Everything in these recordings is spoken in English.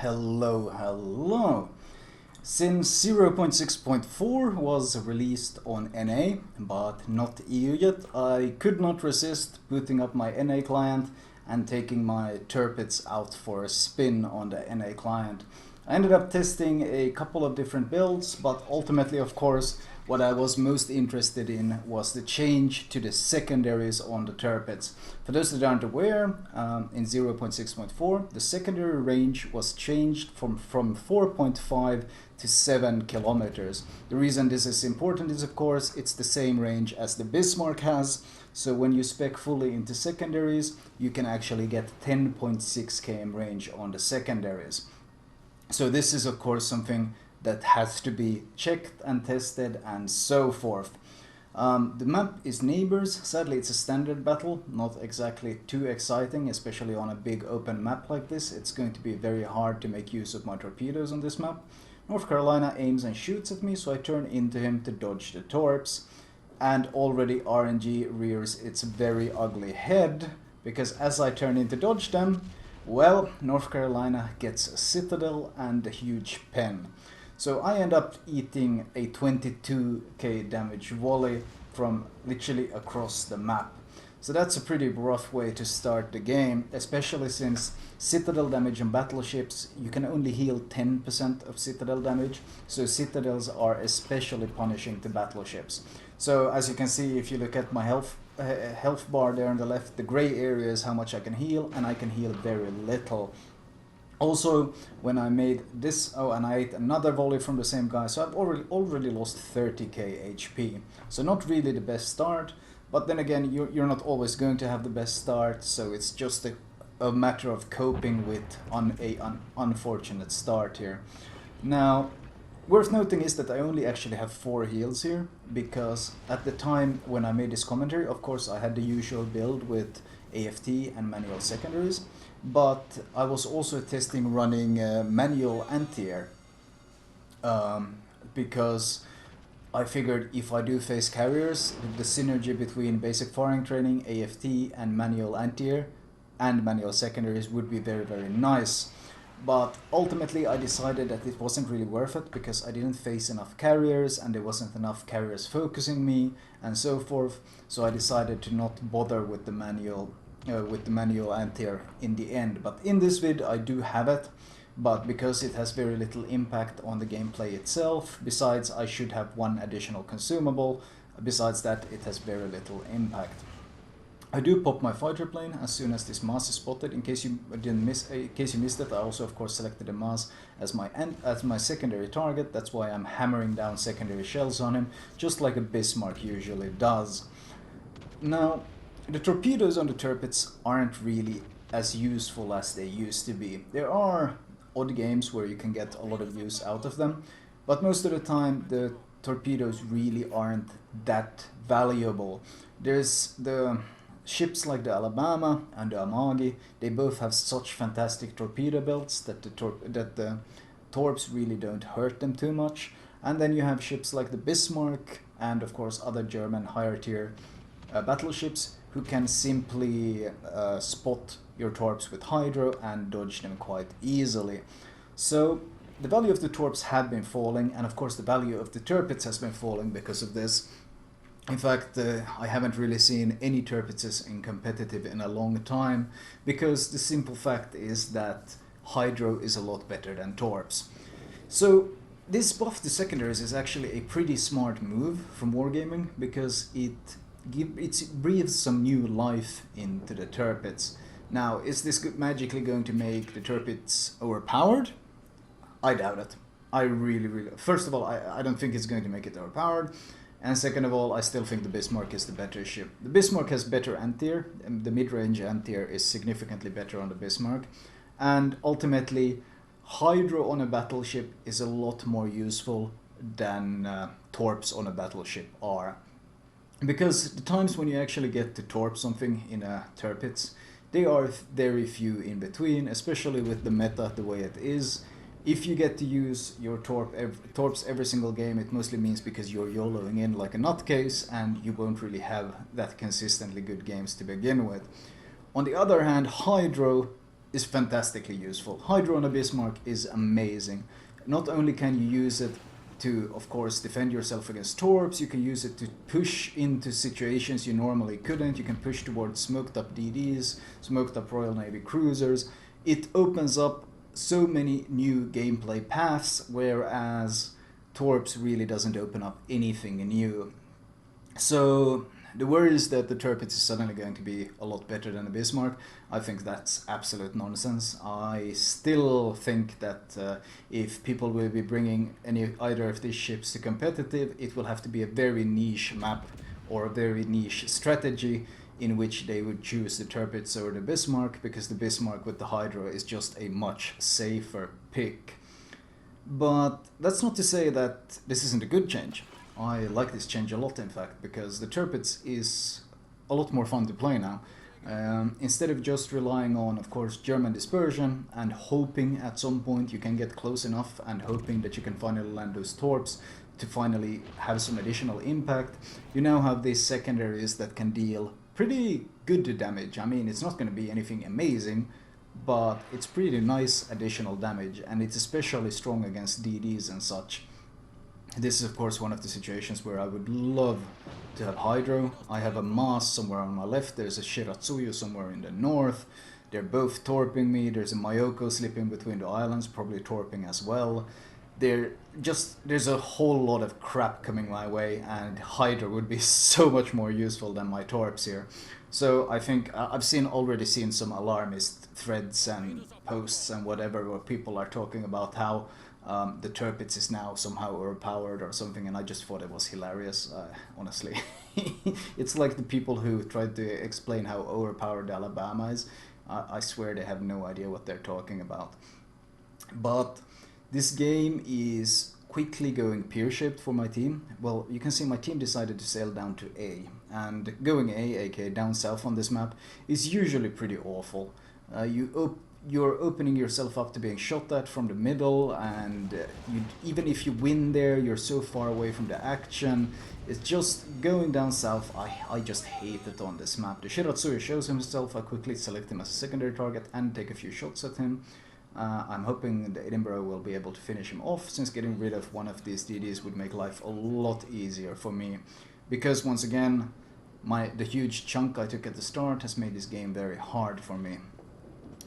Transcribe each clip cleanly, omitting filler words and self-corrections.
Hello. Since 0.6.4 was released on NA, but not EU yet, I could not resist booting up my NA client and taking my Tirpitz out for a spin on the NA client. I ended up testing a couple of different builds, but ultimately, of course, what I was most interested in was the change to the secondaries on the Tirpitz. For those that aren't aware, in 0.6.4, the secondary range was changed from 4.5 to 7 kilometers. The reason this is important is, of course, it's the same range as the Bismarck has. So when you spec fully into secondaries, you can actually get 10.6 km range on the secondaries. So this is, of course, something that has to be checked and tested and so forth. The map is Neighbors. Sadly, it's a standard battle, not exactly too exciting, especially on a big open map like this. It's going to be very hard to make use of my torpedoes on this map. North Carolina aims and shoots at me, so I turn into him to dodge the torps. And already RNG rears its very ugly head, because as I turn in to dodge them, well, North Carolina gets a citadel and a huge pen. So I end up eating a 22k damage volley from literally across the map. So that's a pretty rough way to start the game, especially since citadel damage on battleships, you can only heal 10% of citadel damage, so citadels are especially punishing to battleships. So as you can see, if you look at my health bar there on the left, the gray area is how much I can heal, and I can heal very little. Also, when I made this, and I ate another volley from the same guy, so I've already lost 30k HP. So not really the best start, but then again, you're not always going to have the best start, so it's just a matter of coping with an unfortunate start here. Now, worth noting is that I only actually have 4 heals here, because at the time when I made this commentary, of course I had the usual build with AFT and manual secondaries, but I was also testing running manual anti-air, because I figured if I do face carriers, the synergy between basic firing training, AFT and manual anti-air and manual secondaries would be very, very nice. But ultimately I decided that it wasn't really worth it, because I didn't face enough carriers and there wasn't enough carriers focusing me and so forth. So I decided to not bother with the manual anti-air in the end. But in this vid I do have it, but because it has very little impact on the gameplay itself, besides I should have 1 additional consumable, besides that it has very little impact. I do pop my fighter plane as soon as this Mars is spotted. In case you missed it, I also of course selected the Mars as my secondary target. That's why I'm hammering down secondary shells on him, just like a Bismarck usually does. Now, the torpedoes on the Tirpitz aren't really as useful as they used to be. There are odd games where you can get a lot of use out of them, but most of the time the torpedoes really aren't that valuable. There's the ships like the Alabama and the Amagi. They both have such fantastic torpedo belts that the torps really don't hurt them too much. And then you have ships like the Bismarck and of course other German higher tier battleships who can simply spot your torps with hydro and dodge them quite easily. So the value of the torps have been falling, and of course the value of the Tirpitz has been falling because of this. In fact, I haven't really seen any Tirpitzes in competitive in a long time, because the simple fact is that hydro is a lot better than torps. So this buff to secondaries is actually a pretty smart move from Wargaming, because it breathes some new life into the Tirpitz. Now, is this magically going to make the Tirpitz overpowered? I doubt it. I really... First of all, I don't think it's going to make it overpowered. And second of all, I still think the Bismarck is the better ship. The Bismarck has better anti-air. The mid-range anti-air is significantly better on the Bismarck. And ultimately, hydro on a battleship is a lot more useful than torps on a battleship are. Because the times when you actually get to torp something in a Tirpitz, they are very few in between, especially with the meta the way it is. If you get to use your torps every single game, it mostly means because you're YOLOing in like a nutcase and you won't really have that consistently good games to begin with. On the other hand, hydro is fantastically useful. Hydro on a Bismarck is amazing. Not only can you use it to, of course, defend yourself against torps, you can use it to push into situations you normally couldn't. You can push towards smoked up DDs, smoked up Royal Navy cruisers. It opens up so many new gameplay paths, whereas torps really doesn't open up anything new. So the worry is that the Tirpitz is suddenly going to be a lot better than the Bismarck. I think that's absolute nonsense. I still think that if people will be bringing either of these ships to competitive, it will have to be a very niche map or a very niche strategy in which they would choose the Tirpitz over the Bismarck, because the Bismarck with the Hydro is just a much safer pick. But that's not to say that this isn't a good change. I like this change a lot, in fact, because the Tirpitz is a lot more fun to play now. Instead of just relying on, of course, German dispersion and hoping at some point you can get close enough and hoping that you can finally land those torps to finally have some additional impact, you now have these secondaries that can deal pretty good damage. I mean, it's not going to be anything amazing, but it's pretty nice additional damage, and it's especially strong against DDs and such. This is of course one of the situations where I would love to have Hydro. I have a Mas somewhere on my left, there's a Shiratsuyu somewhere in the north. They're both torping me, there's a Mayoko slipping between the islands, probably torping as well. There's a whole lot of crap coming my way, and Hydro would be so much more useful than my torps here. So I think I've already seen some alarmist threads and posts and whatever where people are talking about how the Tirpitz is now somehow overpowered or something, and I just thought it was hilarious, honestly. It's like the people who tried to explain how overpowered Alabama is. I swear they have no idea what they're talking about. But this game is quickly going pear-shaped for my team. Well, you can see my team decided to sail down to A, and going A, aka down south on this map, is usually pretty awful. You're opening yourself up to being shot at from the middle, and even if you win there, you're so far away from the action. It's just going down south. I just hate it on this map. The Shiratsuyu shows himself. I quickly select him as a secondary target and take a few shots at him. I'm hoping the Edinburgh will be able to finish him off, since getting rid of one of these DDs would make life a lot easier for me. Because once again, the huge chunk I took at the start has made this game very hard for me.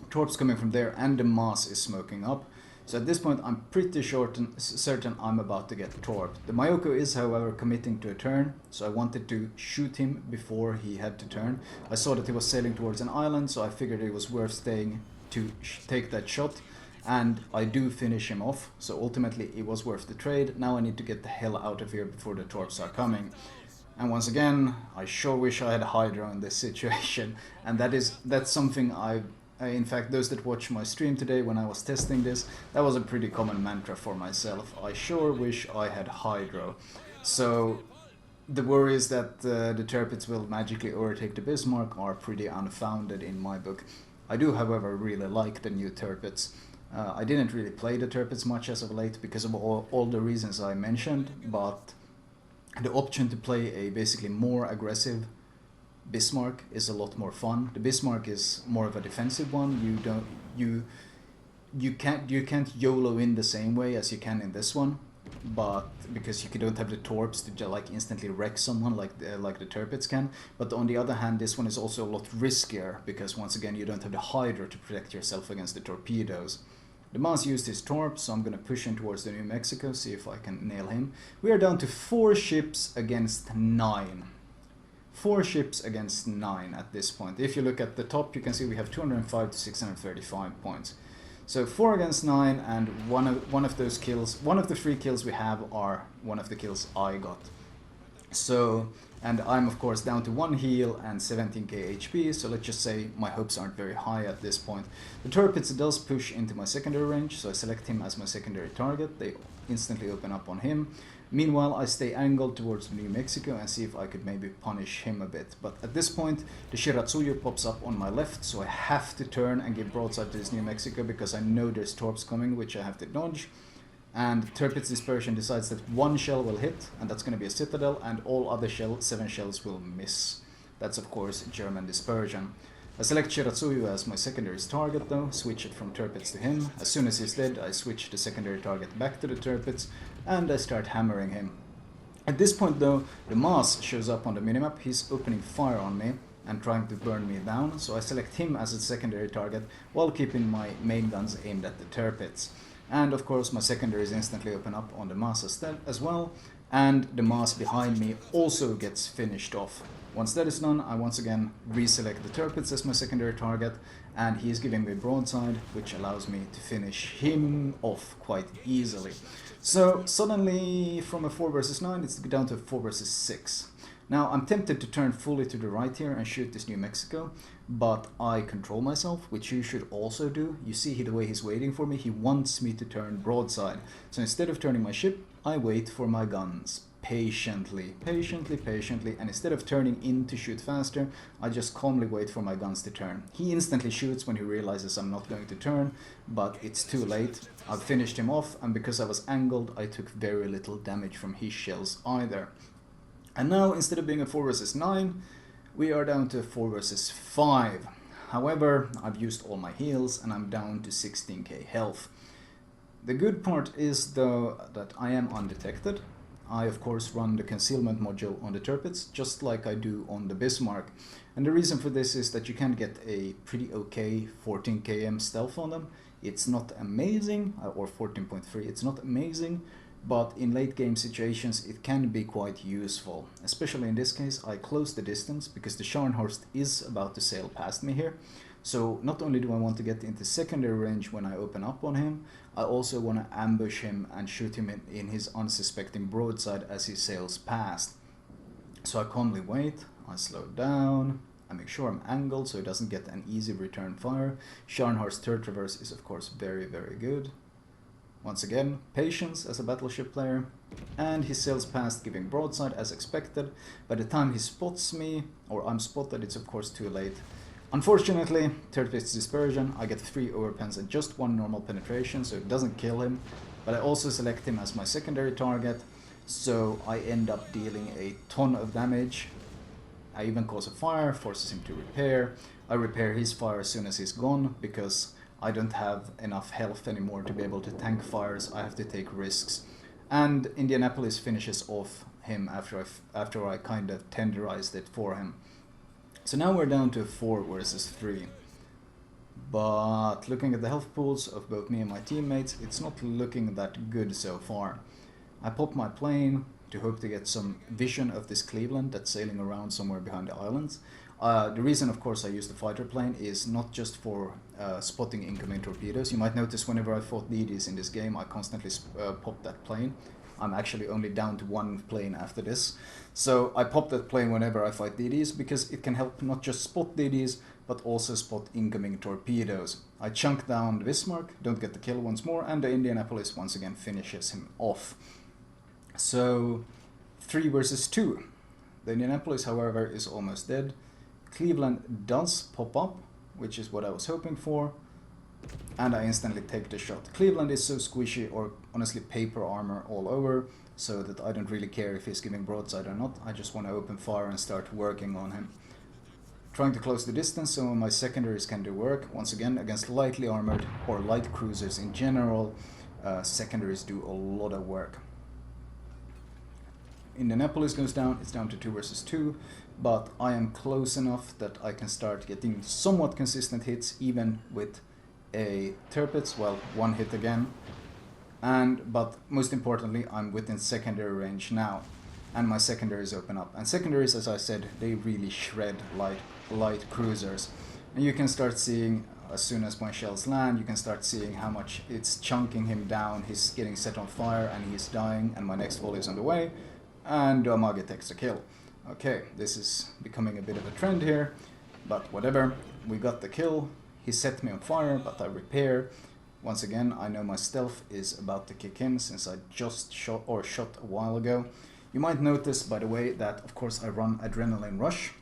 Torps coming from there, and the Mas is smoking up. So at this point I'm pretty certain I'm about to get torped. The Mayoko is, however, committing to a turn, so I wanted to shoot him before he had to turn. I saw that he was sailing towards an island, so I figured it was worth staying to take that shot, and I do finish him off, so ultimately it was worth the trade. Now I need to get the hell out of here before the torps are coming. And once again, I sure wish I had a Hydro in this situation, and that's something in fact, those that watched my stream today when I was testing this, that was a pretty common mantra for myself. I sure wish I had Hydro. So the worries that the Tirpitz will magically overtake the Bismarck are pretty unfounded in my book. I do, however, really like the new Tirpitz. I didn't really play the Tirpitz much as of late because of all the reasons I mentioned, but the option to play a basically more aggressive Bismarck is a lot more fun. The Bismarck is more of a defensive one. You can't YOLO in the same way as you can in this one, but because you don't have the torps to like instantly wreck someone like the Tirpitz can. But on the other hand, this one is also a lot riskier because once again you don't have the Hydra to protect yourself against the torpedoes. The Mas used his torp, so I'm gonna push in towards the New Mexico, see if I can nail him. We are down to 4 ships against 9. 4 ships against 9 at this point. If you look at the top, you can see we have 205 to 635 points. So 4 against 9, and one of those kills, one of the 3 kills we have are one of the kills I got. So, and I'm of course down to 1 heal and 17k HP, so let's just say my hopes aren't very high at this point. The Tirpitz does push into my secondary range, so I select him as my secondary target. They instantly open up on him. Meanwhile, I stay angled towards New Mexico and see if I could maybe punish him a bit. But at this point, the Shiratsuyu pops up on my left, so I have to turn and give broadside to this New Mexico because I know there's torps coming, which I have to dodge. And Tirpitz dispersion decides that 1 shell will hit, and that's going to be a citadel, and all other 7 shells will miss. That's of course German dispersion. I select Shiratsuyu as my secondary target though, switch it from Tirpitz to him. As soon as he's dead, I switch the secondary target back to the Tirpitz, and I start hammering him. At this point though, the Maas shows up on the minimap. He's opening fire on me and trying to burn me down, so I select him as a secondary target while keeping my main guns aimed at the Tirpitz. And of course my secondaries instantly open up on the Maas as well, and the Maas behind me also gets finished off. Once that is done, I once again reselect the Tirpitz as my secondary target, and he is giving me broadside, which allows me to finish him off quite easily. So suddenly from a 4 versus 9 it's down to a 4 versus 6. Now I'm tempted to turn fully to the right here and shoot this New Mexico, but I control myself, which you should also do. You see the way he's waiting for me, he wants me to turn broadside. So instead of turning my ship, I wait for my guns. Patiently, and instead of turning in to shoot faster, I just calmly wait for my guns to turn. He instantly shoots when he realizes I'm not going to turn, but it's too late. I've finished him off, and because I was angled, I took very little damage from his shells either. And now, instead of being a 4 versus 9, we are down to a 4 versus 5. However, I've used all my heals, and I'm down to 16k health. The good part is, though, that I am undetected. I of course run the concealment module on the Tirpitz, just like I do on the Bismarck. And the reason for this is that you can get a pretty okay 14 km stealth on them. It's not amazing, or 14.3, it's not amazing, but in late game situations it can be quite useful. Especially in this case, I close the distance because the Scharnhorst is about to sail past me here. So not only do I want to get into secondary range when I open up on him, I also want to ambush him and shoot him in his unsuspecting broadside as he sails past. So I calmly wait, I slow down, I make sure I'm angled so he doesn't get an easy return fire. Scharnhorst turret traverse is of course very good. Once again, patience as a battleship player, and he sails past giving broadside as expected. By the time he spots me, or I'm spotted, it's of course too late. Unfortunately, Tirpitz dispersion, I get 3 overpens and just 1 normal penetration, so it doesn't kill him, but I also select him as my secondary target, so I end up dealing a ton of damage. I even cause a fire, forces him to repair. I repair his fire as soon as he's gone, because I don't have enough health anymore to be able to tank fires. I have to take risks. And Indianapolis finishes off him after I kind of tenderized it for him. So now we're down to 4 versus 3. But looking at the health pools of both me and my teammates, it's not looking that good so far. I pop my plane to hope to get some vision of this Cleveland that's sailing around somewhere behind the islands. The reason, of course, I use the fighter plane is not just for spotting incoming torpedoes. You might notice whenever I fought DDs in this game, I constantly pop that plane. I'm actually only down to 1 plane after this. So I pop that plane whenever I fight DDs because it can help not just spot DDs, but also spot incoming torpedoes. I chunk down the Bismarck, don't get the kill once more, and the Indianapolis once again finishes him off. So 3 versus 2. The Indianapolis, however, is almost dead. Cleveland does pop up, which is what I was hoping for, and I instantly take the shot. Cleveland is so squishy, or honestly paper armor all over, so that I don't really care if he's giving broadside or not. I just want to open fire and start working on him. Trying to close the distance so my secondaries can do work. Once again, against lightly armored or light cruisers in general, secondaries do a lot of work. Indianapolis goes down, it's down to 2 versus 2, but I am close enough that I can start getting somewhat consistent hits even with a Tirpitz, well, 1 hit again. But most importantly, I'm within secondary range now, and my secondaries open up. And secondaries, as I said, they really shred light cruisers. And you can start seeing, as soon as my shells land, you can start seeing how much it's chunking him down. He's getting set on fire and he's dying, and my next volley is on the way, and Amage takes the kill. Okay, this is becoming a bit of a trend here, but whatever, we got the kill. He set me on fire, but I repair. Once again, I know my stealth is about to kick in since I just shot a while ago. You might notice, by the way, that of course I run Adrenaline Rush,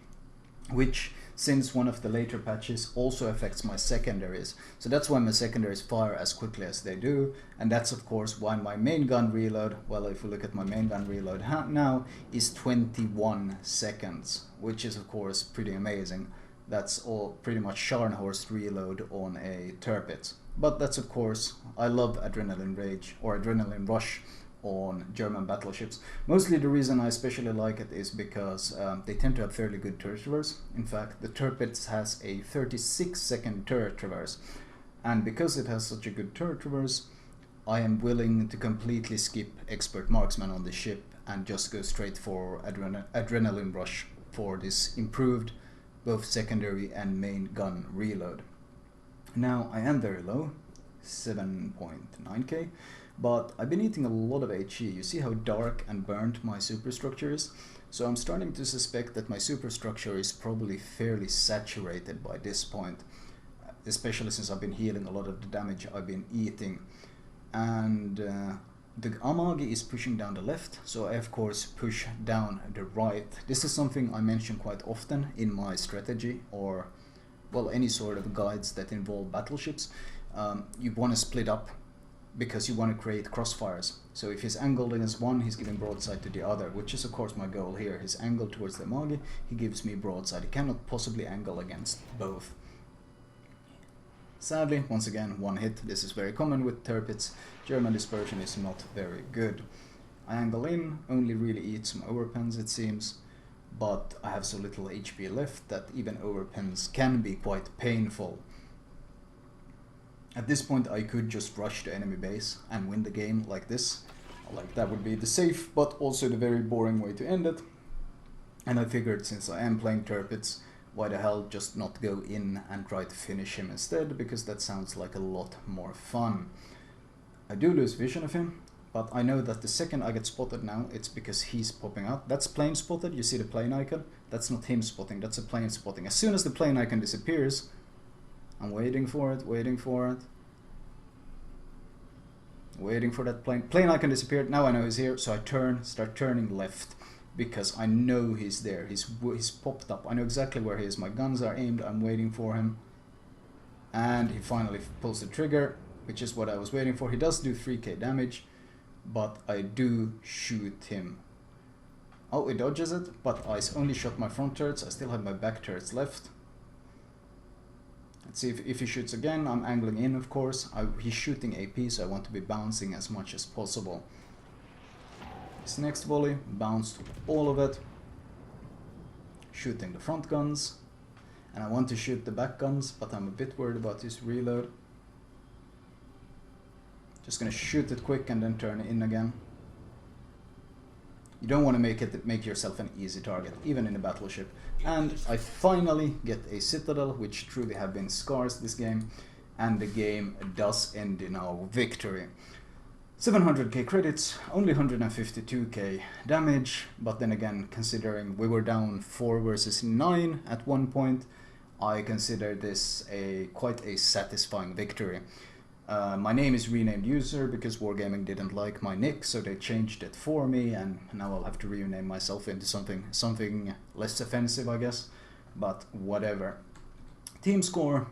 which, since one of the later patches, also affects my secondaries. So that's why my secondaries fire as quickly as they do, and that's of course why my main gun reload, well, if we look at my main gun reload now, is 21 seconds, which is of course pretty amazing. That's all pretty much Scharnhorst reload on a Tirpitz. But that's of course, I love Adrenaline Rage or Adrenaline Rush on German battleships. Mostly the reason I especially like it is because they tend to have fairly good turret traverse. In fact, the Tirpitz has a 36-second turret traverse, and because it has such a good turret traverse, I am willing to completely skip Expert Marksman on the ship and just go straight for Adrenaline Rush for this improved both secondary and main gun reload. Now I am very low, 7.9k, but I've been eating a lot of HE. You see how dark and burnt my superstructure is? So I'm starting to suspect that my superstructure is probably fairly saturated by this point, especially since I've been healing a lot of the damage I've been eating. And the Amagi is pushing down the left, so I of course push down the right. This is something I mention quite often in my strategy, or well, any sort of guides that involve battleships. You want to split up because you want to create crossfires. So if he's angled against one, he's giving broadside to the other, which is of course my goal here. He's angled towards the Amagi, he gives me broadside. He cannot possibly angle against both. Sadly, once again, one hit. This is very common with Tirpitz. German dispersion is not very good. I angle in, only really eat some overpens it seems, but I have so little HP left that even overpens can be quite painful. At this point I could just rush the enemy base and win the game like this. Like that would be the safe, but also the very boring way to end it. And I figured since I am playing Tirpitz, why the hell just not go in and try to finish him instead, because that sounds like a lot more fun. I do lose vision of him, but I know that the second I get spotted now, it's because he's popping out. That's plane spotted, you see the plane icon? That's not him spotting, that's a plane spotting. As soon as the plane icon disappears, I'm waiting for it, waiting for it. Waiting for that plane. Plane icon disappeared, now I know he's here, so I start turning left. Because I know he's there, he's popped up, I know exactly where he is, my guns are aimed, I'm waiting for him. And he finally pulls the trigger, which is what I was waiting for. He does do 3k damage, but I do shoot him. Oh, he dodges it, but I only shot my front turrets, I still have my back turrets left. Let's see if he shoots again. I'm angling in of course, he's shooting AP, so I want to be bouncing as much as possible. This next volley, bounced all of it, shooting the front guns, and I want to shoot the back guns, but I'm a bit worried about this reload. Just gonna shoot it quick and then turn it in again. You don't want to make yourself an easy target, even in a battleship. And I finally get a citadel, which truly have been scars this game, and the game does end in our victory. 700k credits, only 152k damage, but then again, considering we were down 4 versus 9 at one point, I consider this quite a satisfying victory. My name is renamed user because Wargaming didn't like my nick, so they changed it for me, and now I'll have to rename myself into something less offensive, I guess, but whatever. Team score,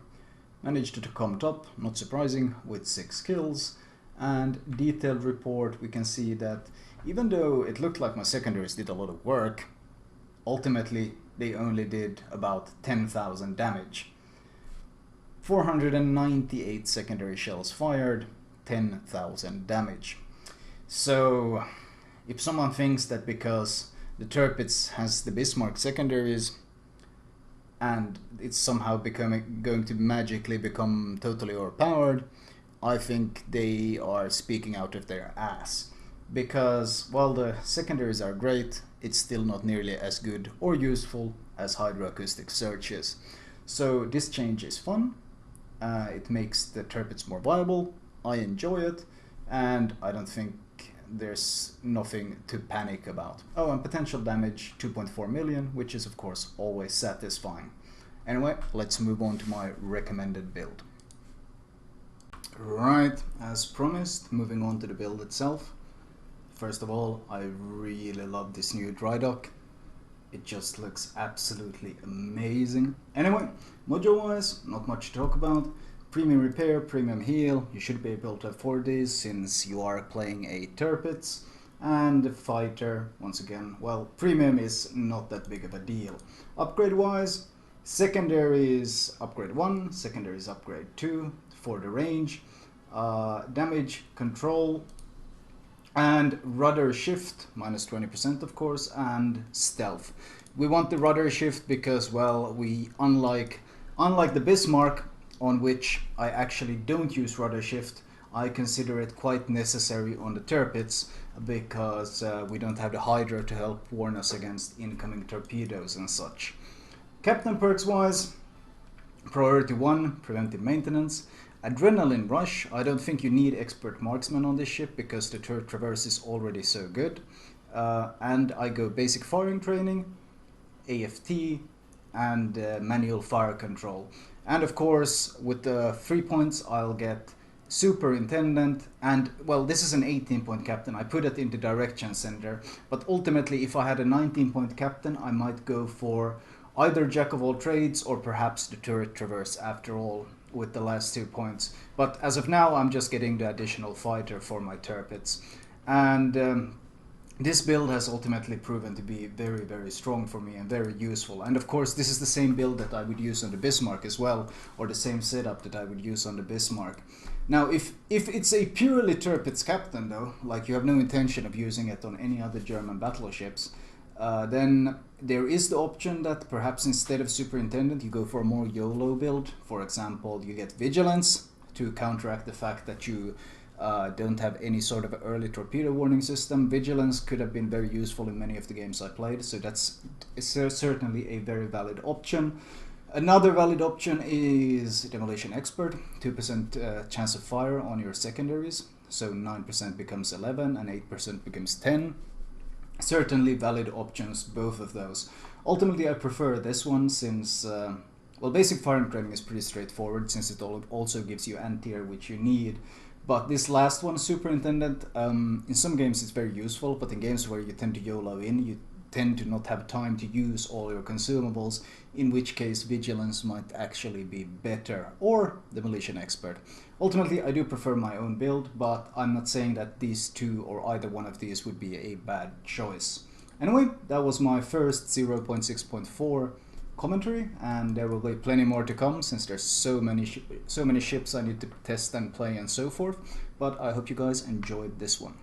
managed to come top, not surprising, with 6 kills. And detailed report, we can see that even though it looked like my secondaries did a lot of work, ultimately they only did about 10,000 damage. 498 secondary shells fired, 10,000 damage. So if someone thinks that because the Tirpitz has the Bismarck secondaries and it's somehow going to magically become totally overpowered, I think they are speaking out of their ass. Because while the secondaries are great, it's still not nearly as good or useful as hydroacoustic searches. So this change is fun, it makes the Tirpitz more viable, I enjoy it, and I don't think there's nothing to panic about. Oh, and potential damage 2.4 million, which is of course always satisfying. Anyway, let's move on to my recommended build. Right, as promised, moving on to the build itself. First of all, I really love this new dry dock. It just looks absolutely amazing. Anyway, module wise, not much to talk about. Premium repair, premium heal, you should be able to afford these since you are playing a Tirpitz. And the fighter, once again, well, premium is not that big of a deal. Upgrade wise, Secondaries upgrade 1, secondaries upgrade 2 for the range, damage, control, and rudder shift, minus 20% of course, and stealth. We want the rudder shift because, well, we unlike the Bismarck, on which I actually don't use rudder shift, I consider it quite necessary on the Tirpitz because we don't have the Hydra to help warn us against incoming torpedoes and such. Captain perks wise, priority 1, preventive maintenance. Adrenaline rush, I don't think you need expert marksman on this ship because the turret traverse is already so good. And I go basic firing training, AFT, and manual fire control. And of course, with the 3 points, I'll get superintendent, and well, this is an 18-point captain. I put it in the direction center, but ultimately, if I had a 19-point captain, I might go for either jack of all trades or perhaps the turret traverse after all with the last 2 points. But as of now, I'm just getting the additional fighter for my Tirpitz. And this build has ultimately proven to be very, very strong for me and very useful. And of course, this is the same build that I would use on the Bismarck as well, or the same setup that I would use on the Bismarck. Now, if it's a purely Tirpitz captain though, like you have no intention of using it on any other German battleships, then there is the option that perhaps instead of superintendent you go for a more YOLO build. For example, you get vigilance to counteract the fact that you don't have any sort of early torpedo warning system. Vigilance could have been very useful in many of the games I played, so that's certainly a very valid option. Another valid option is Demolition Expert, 2% chance of fire on your secondaries, so 9% becomes 11 and 8% becomes 10. Certainly valid options, both of those. Ultimately, I prefer this one since, well, basic firing training is pretty straightforward since it also gives you anti-air, which you need. But this last one, Superintendent, in some games it's very useful, but in games where you tend to YOLO in, you tend to not have time to use all your consumables, in which case Vigilance might actually be better, or Demolition Expert. Ultimately, I do prefer my own build, but I'm not saying that these two or either one of these would be a bad choice. Anyway, that was my first 0.6.4 commentary, and there will be plenty more to come since there's so many ships I need to test and play and so forth. But I hope you guys enjoyed this one.